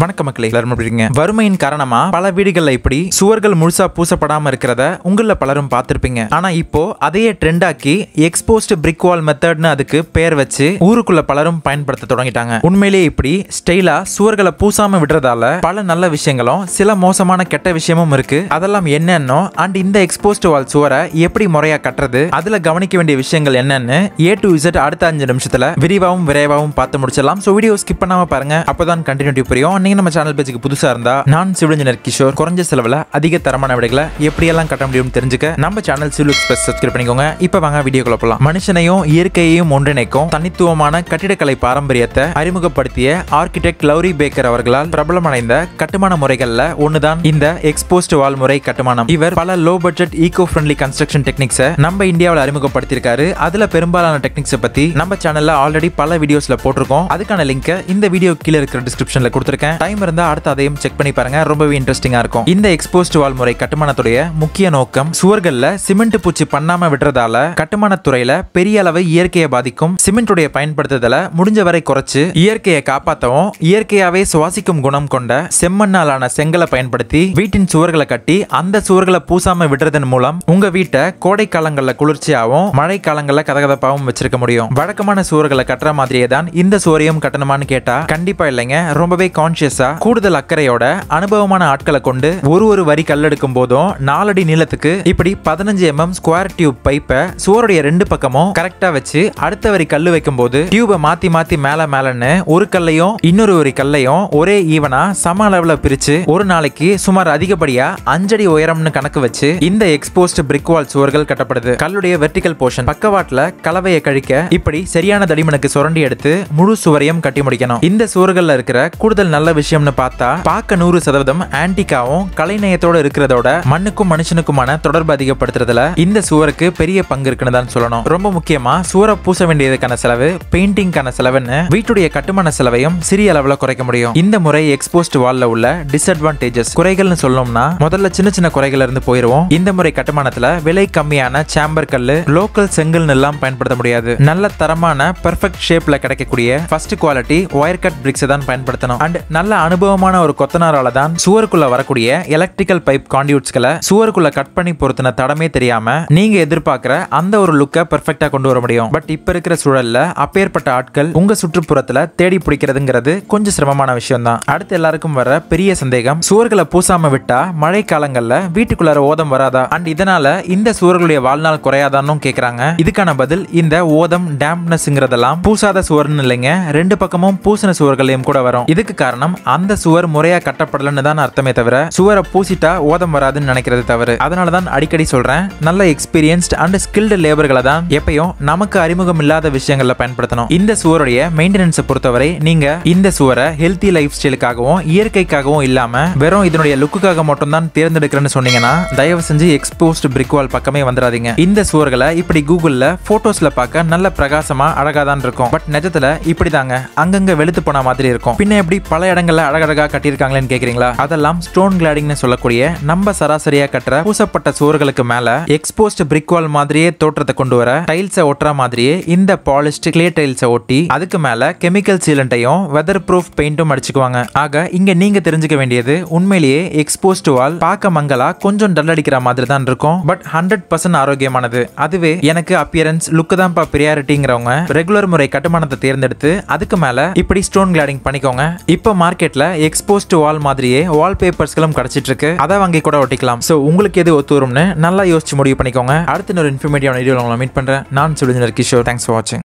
வணக்க மக்களே, எல்லாரும் எப்படி இருக்கீங்க? வறுமையின் காரணமா பல வீடுகள்ல இப்படி சுவர்கள் முழுசா பூசப்படாம இருக்கிறத உங்கள பலரும் பார்த்திருப்பீங்க. ஆனா இப்போ அதையே ட்ரெண்ட் ஆக்கி எக்ஸ்போஸ்ட் பிரிக் வால் மெத்தட்னு அதுக்கு பேர் வச்சு ஊருக்குள்ள பலரும் பயன்படுத்த தொடங்கிட்டாங்க. உண்மையிலேயே இப்படி ஸ்டைலா சுவர்களை பூசாம விடுறதால பல நல்ல விஷயங்களும் சில மோசமான கெட்ட விஷயமும் இருக்கு. அதெல்லாம் என்னன்னோ அண்ட் இந்த எக்ஸ்போஸ்ட் வால் சுவரை எப்படி முறையா கட்டுறது, அதுல கவனிக்க வேண்டிய விஷயங்கள் என்னன்னு A to Z அடுத்த 5 நிமிஷத்துல விரைவாகவும் பார்த்து முடிச்சிடலாம். சோ வீடியோ ஸ்கிப் பண்ணாம பாருங்க, அப்பதான் கண்டினியூட்டி புரியும். நீங்க நம்ம சேனல் பேஜுக்கு புதுசா இருந்தா, நான் சிவில் இன்ஜினியர் கிஷோர். குறைஞ்ச செலவுல அதிக தரமான விடைகளை எப்படியெல்லாம் கட்ட முடியும் தெரிஞ்சுக்க நம்ம சேனல் சிவில் எக்ஸ்பிரஸ் சப்ஸ்கிரைப் பண்ணிக்கோங்க. இப்ப வாங்க வீடியோக்குள்ள போலாம். மனுஷனையும் இயற்கையையும் ஒன்றிணைக்கும் தனித்துவமான கட்டிடக்கலை பாரம்பரியத்தை அறிமுகப்படுத்திய ஆர்கிடெக்ட் லவ்ரி பேக்கர் அவர்களால் பிரபலமடைந்த கட்டுமான முறைகள்ல ஒண்ணுதான் இந்த எக்ஸ்போஸ்ட் வால் முறை கட்டுமானம். இவர் பல low budget eco friendly construction டெக்னிக்ஸை நம்ம இந்தியாவில் அறிமுகப்படுத்தியிருக்காரு. அதுல பெரும்பாலான டெக்னிக்ஸை பத்தி நம்ம சேனல்ல ஆல்ரெடி பல வீடியோஸ்ல போட்டிருக்கோம். அதுக்கான லிங்க் இந்த வீடியோ கீழே இருக்கிற டிஸ்கிரிப்ஷன்ல கொடுத்திருக்கேன். டைம் இருந்தா அடுத்து அதையும் செக் பண்ணி பாருங்க, ரொம்பவே இன்ட்ரெஸ்டிங்கா இருக்கும். இந்த எக்ஸ்போஸ்ட் வால் முறை கட்டுமானத்துடைய முக்கிய நோக்கம் சுவர்கள்ல சிமெண்ட் பூச்சி பண்ணாம விடுறதால கட்டுமானத்துறையில பெரிய அளவு இயற்கையை பாதிக்கும் சிமெண்ட்டுடைய பயன்படுத்துதலை முடிஞ்ச வரை குறைச்சு இயற்கையை காப்பாற்றவும், இயற்கையாவே சுவாசிக்கும் குணம் கொண்ட செம்மண்ணாலான செங்கலை பயன்படுத்தி வீட்டின் சுவர்களை கட்டி அந்த சுவர்களை பூசாம விடுறதன் மூலம் உங்க வீட்டை கோடை காலங்கள்ல குளிர்ச்சியாகவும் மழை காலங்கள்ல கதகதப்பாகவும் வச்சிருக்க முடியும். வழக்கமான சுவர்களை கட்டுற மாதிரியே தான் இந்த சுவரையும் கட்டணுமான்னு கேட்டா கண்டிப்பா இல்லைங்க. ரொம்பவே கான்சியஸா கூடுதல் அக்கறையோட அனுபவமான ஆட்களை கொண்டு ஒரு வரி கல்லெடுக்கும் போதும் 4 அடி நீளத்துக்கு இப்படி 15 mm ஸ்கொயர் டியூப் பைப்பை சுவருடைய 2 பக்கமும் கரெக்டா வச்சு அடுத்த வரி கல்லு வைக்கும் போது டியூபை மாத்தி மேலன்னு ஒரு கல்லையும் இன்னொரு ஒரு கல்லையும் ஒரே ஈவனா சம அளவுல பிரிச்சு ஒரு நாளைக்கு சுமார் அதிகப்படியா 5 அடி உயரம்னு கணக்கு வச்சு இந்த எக்ஸ்போஸ்ட் பிரிக் வால் சுவர்கள் கட்டப்படுது. கல்லுடைய வெர்டிகல் போர்ஷன் பக்கவாட்டுல கலவையை கழிக்க இப்படி சரியான தடிமனுக்கு சுரண்டி எடுத்து முழு சுவரையும் கட்டி முடிக்கணும். இந்த சுவர்கள்ல இருக்கிற கூடுதல் நல்ல விஷயம்னு பார்த்தா பார்க்க 100% ஆன்டிக்காவும் கலைநயத்தோட இருக்கிறதோட மண்ணுக்கும் மனுஷனுக்குமான தொடர்பு அதிகப்படுத்துறதுல இந்த சுவருக்கு பெரிய பங்கு இருக்குன்னு தான் சொல்லணும். ரொம்ப முக்கியமா சுவரை பூச வேண்டியதுக்கான செலவு, பெயிண்டிங்கான செலவுன்னு வீட்டுடைய கட்டுமான செலவையும் சிறிய அளவுல குறைக்க முடியும். இந்த முறை எக்ஸ்போஸ்ட் வால்ல உள்ள டிஸ்அட்வான்டேஜஸ் குறைகள்னு சொல்லணும்னா முதல்ல சின்ன குறைகள் இருந்து போயிருவோம். இந்த முறை கட்டுமானத்துல விலை கம்மியான சாம்பர் கல்லு, லோக்கல் செங்கல் எல்லாம் பயன்படுத்த முடியாது. நல்ல தரமான பெர்ஃபெக்ட் ஷேப்ல கிடைக்கக்கூடிய first quality wire cut BRICS தான் பயன்படுத்தணும். அண்ட் நல்ல அனுபவமான ஒரு கொத்தனாரால தான் சுவருக்குள்ள வரக்கூடிய எலக்ட்ரிக்கல் பைப் கான்டியூட்ஸ்களை சுவருக்குள்ள கட் பண்ணி பொருத்தின தடமே தெரியாம நீங்க எதிர்பார்க்கிற அந்த ஒரு லுக்கை பெர்ஃபெக்ட்டா கொண்டு வர முடியும். பட் இப்ப இருக்கிற சூழல்ல அப்பேற்பட்ட ஆட்கள் உங்க சுற்றுப்புறத்துல தேடி பிடிக்கிறதுங்கிறது கொஞ்சம் சிரமமான விஷயம் தான். அடுத்து எல்லாருக்கும் வர பெரிய சந்தேகம், சுவர்களை பூசாம விட்டா மழை காலங்கள்ல வீட்டுக்குள்ளார ஓதம் வராதா அண்ட் இதனால இந்த சுவர்களுடைய வாழ்நாள் குறையாதான்னு கேக்குறாங்க. இதுக்கான பதில், இந்த ஓதம் டேம்ப்னஸ்ங்கிறதெல்லாம் பூசாத சுவர்னு இல்லைங்க, 2 பக்கமும் பூசின சுவர்களையும் கூட வரும். இதுக்கு காரணம் அந்த சுவர் முறையா கட்டப்படலன்னு தான் அர்த்தமே தவிர சுவரை பூசிட்டா ஓதம் வராதுன்னு நினைக்கிறது தவறு. அதனாலதான் அடிக்கடி சொல்றேன், நல்ல எக்ஸ்பீரியன்ஸ்ட் அண்ட் ஸ்கில்டு லேபர்களை தான் எப்பயும் நமக்கு அறிமுகம் இல்லாத விஷயங்கள்ல பயன்படுத்தணும். இந்த சுவருடைய மெயின்டெனன்ஸை பொறுத்தவரை நீங்க இந்த சுவரை ஹெல்த்தி லைஃப் ஸ்டைலுக்காகவும் இயற்கைக்காகவும் இல்லாம வெறும் இதனுடைய லுக்குக்காக மட்டும் தான் தேர்ந்தெடுக்கிறேன்னு சொன்னீங்கன்னா தயவு செஞ்சு எக்ஸ்போஸ்ட் பிரிக் வால் பக்கமே வந்துடாதீங்க. இந்த சுவர்களை இப்படி கூகுள்ல போட்டோஸ்ல பார்க்க நல்ல பிரகாசமா அழகா தான் இருக்கும். பட் நிஜத்துல இப்படிதாங்க அங்கங்க வெளுத்து போன மாதிரி இருக்கும். பின்ன எப்படி பல இடங்கள்ல அழகழகா கட்டியிருக்காங்களேன்னு கேக்குறீங்களா? அதெல்லாம் ஸ்டோன் கிளாடிங்னு சொல்லக்கூடிய நம்ம சராசரியா கட்டுற பூசப்பட்ட சுவர்களுக்கு மேல எக்ஸ்போஸ்ட் பிரிக் வால் மாதிரியே தோற்றத்தை கொண்டு வர டைல்ஸை ஒட்டுற மாதிரியே இந்த பாலிஷ்ட் கிளே டைல்ஸை ஒட்டி அதுக்கு மேல கெமிக்கல் சீலண்டையும் வெதர் ப்ரூஃப் பெயிண்டும் அடிச்சுக்குவாங்க. ஆக இங்க நீங்க தெரிஞ்சுக்க வேண்டியது, உண்மையிலேயே எக்ஸ்போஸ்ட் வால் பார்க்க மங்களா கொஞ்சம் டல் அடிக்கிற மாதிரி தான் இருக்கும். பட் 100% ஆரோக்கியமானது. அதுவே எனக்கு அப்பியரன்ஸ் லுக் தான் பிரியாரிட்டிங்கிறவங்க ரெகுலர் முறை கட்டுமானத்தை தேர்ந்தெடுத்து அதுக்கு மேல இப்படி ஸ்டோன் கிளாடிங் பண்ணிக்கோங்க. இப்போ மார்க்கெட்ல எக்ஸ்போஸ்ட் வால் மாதிரியே வால் பேப்பர்ஸ்களும் கிடைச்சிட்டு இருக்கு, அதை வாங்கி கூட ஒட்டிக்கலாம். சோ உங்களுக்கு எது ஒத்து வரும்னு நல்லா யோசிச்சு முடிவு பண்ணிக்கோங்க. அடுத்த ஒரு இன்ஃபர்மேட்டிவான வீடியோல உங்களை மீட் பண்றேன். நான் civil engineer Kishore. Thanks for வாட்சிங்.